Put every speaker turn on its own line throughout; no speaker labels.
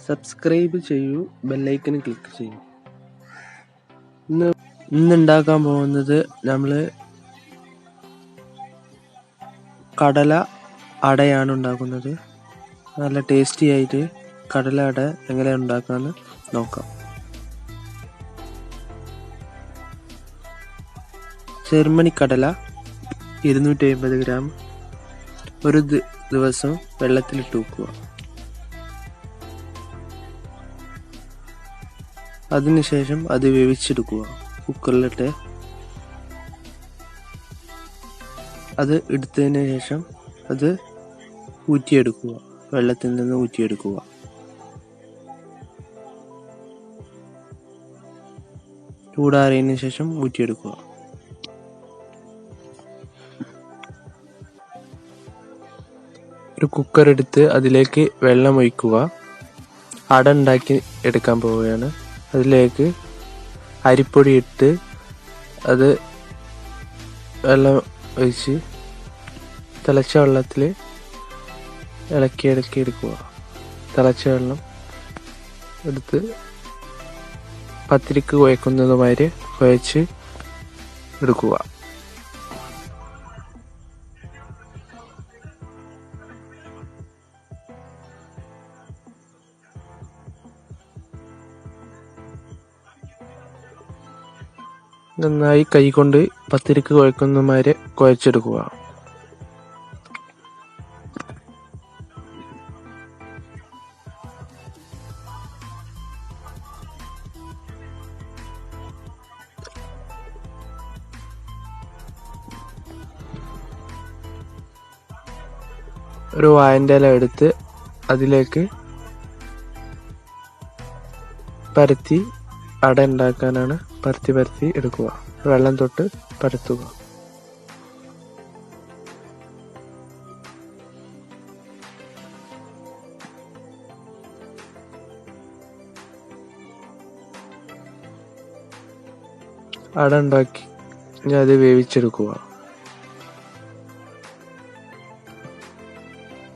Subscribe ചെയ്യൂ, bell icon click ചെയ്യൂ. ഇന്ന് ഉണ്ടാക്കാൻ പോകുന്നത് നമ്മൾ കടല അടയാണ് ഉണ്ടാക്കുന്നത്. നല്ല ടേസ്റ്റി ആയിട്ട് കടല അട എങ്ങനെയാണ് ഉണ്ടാക്കാമെന്ന് നോക്കാം. ചെറുമണി കടല 250 ഗ്രാം ഒരു ദിവസം വെള്ളത്തിലിട്ട് വെക്കുക. അതിനുശേഷം അത് വേവിച്ചെടുക്കുക. കുക്കറിലിട്ട് അത് എടുത്തതിന് ശേഷം അത് ഊറ്റിയെടുക്കുക. വെള്ളത്തിൽ നിന്ന് ഊറ്റിയെടുക്കുക. ചൂടാറിയതിനു ശേഷം ഊറ്റിയെടുക്കുക. ഒരു കുക്കർ എടുത്ത് അതിലേക്ക് വെള്ളം ഒഴിക്കുക. അട ഉണ്ടാക്കി എടുക്കാൻ പോവുകയാണ്. അതിലേക്ക് അരിപ്പൊടി ഇട്ട് അത് വെള്ളം ഒഴിച്ച് തിളച്ച വെള്ളത്തിൽ ഇളക്കി എടുക്കുക. തിളച്ച വെള്ളം എടുത്ത് പത്തിരിക്ക് കുഴക്കുന്നതുമാതിരി കുഴച്ച് എടുക്കുക. നന്നായി കൈകൊണ്ട് പത്തിരിക്ക് കുഴക്കുന്നതുമാതിരി കുഴച്ചെടുക്കുക. ഒരു വാഴൻ്റെ ഇല എടുത്ത് അതിലേക്ക് പരത്തി അട ഉണ്ടാക്കാനാണ്. പരത്തി എടുക്കുക. വെള്ളം തൊട്ട് പരത്തുക. അട ഉണ്ടാക്കി അത് വേവിച്ചെടുക്കുക.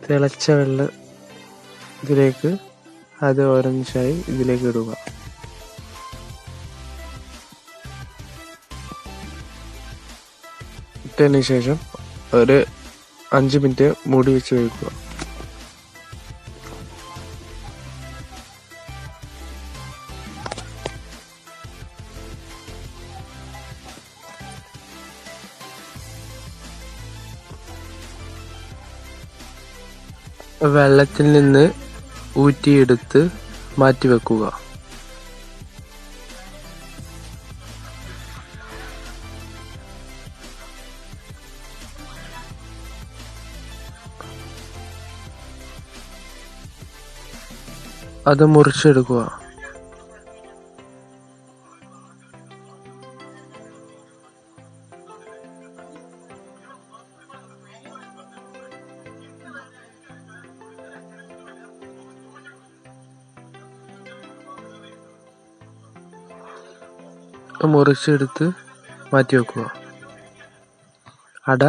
തിളച്ച വെള്ളം ഇതിലേക്ക് അത് ഓരോന്നിച്ചായി ഇതിലേക്ക് ഇടുക. ഇട്ടതിന് ശേഷം ഒരു 5 മിനിറ്റ് മൂടി വെച്ച് വേവിക്കുക. വെള്ളത്തിൽ നിന്ന് ഊറ്റിയെടുത്ത് മാറ്റി വെക്കുക. അത് മുറിച്ചെടുക്കുക. മുറിച്ചെടുത്ത് മാറ്റി വെക്കുക. അട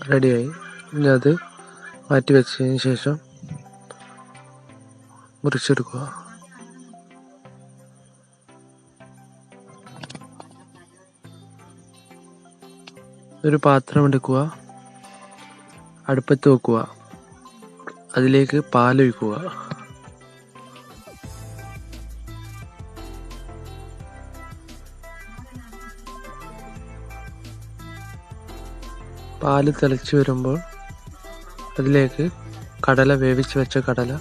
റെഡിയായി. ഇനി അത് മാറ്റി വെച്ചതിന് ശേഷം മുറിച്ചെടുക്കുക. ഒരു പാത്രം എടുക്കുക. അടുപ്പത്ത് വെക്കുക. അതിലേക്ക് പാലൊഴിക്കുക. പാല് തിളച്ച് വരുമ്പോൾ അതിലേക്ക് കടല, വേവിച്ച് വെച്ച കടല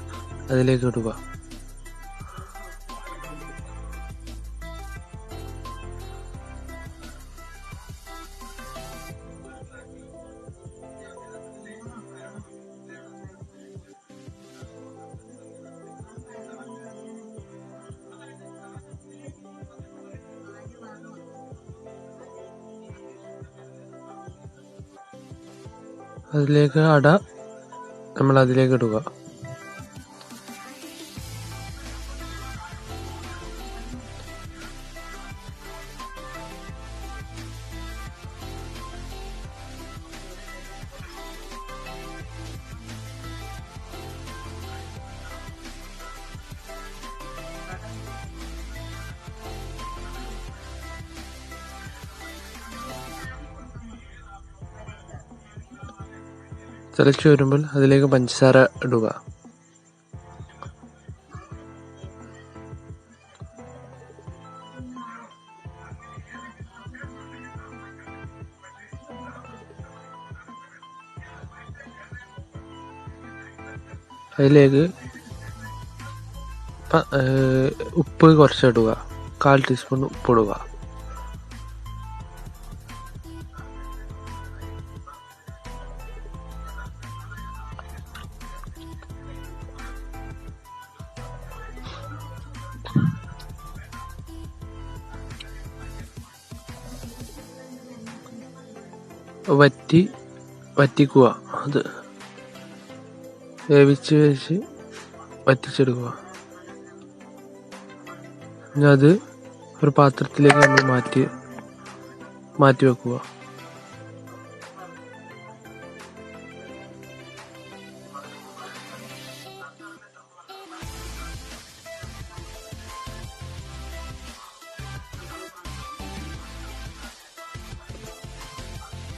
അതിലേക്ക് ഇടുക. അതിലേക്ക് അട നമ്മൾ അതിലേക്ക് ഇടുക. തിളച്ച് വരുമ്പോൾ അതിലേക്ക് പഞ്ചസാര ഇടുക. അതിലേക്ക് ഉപ്പ് കുറച്ചിടുക, 1/4 ടീസ്പൂൺ ഉപ്പിടുക. വറ്റിക്കുക. അത് വേവിച്ച് വറ്റിച്ചെടുക്കുക. ഇനി അത് ഒരു പാത്രത്തിലേക്ക് നമ്മൾ മാറ്റി വെക്കുക.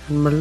നമ്മൾ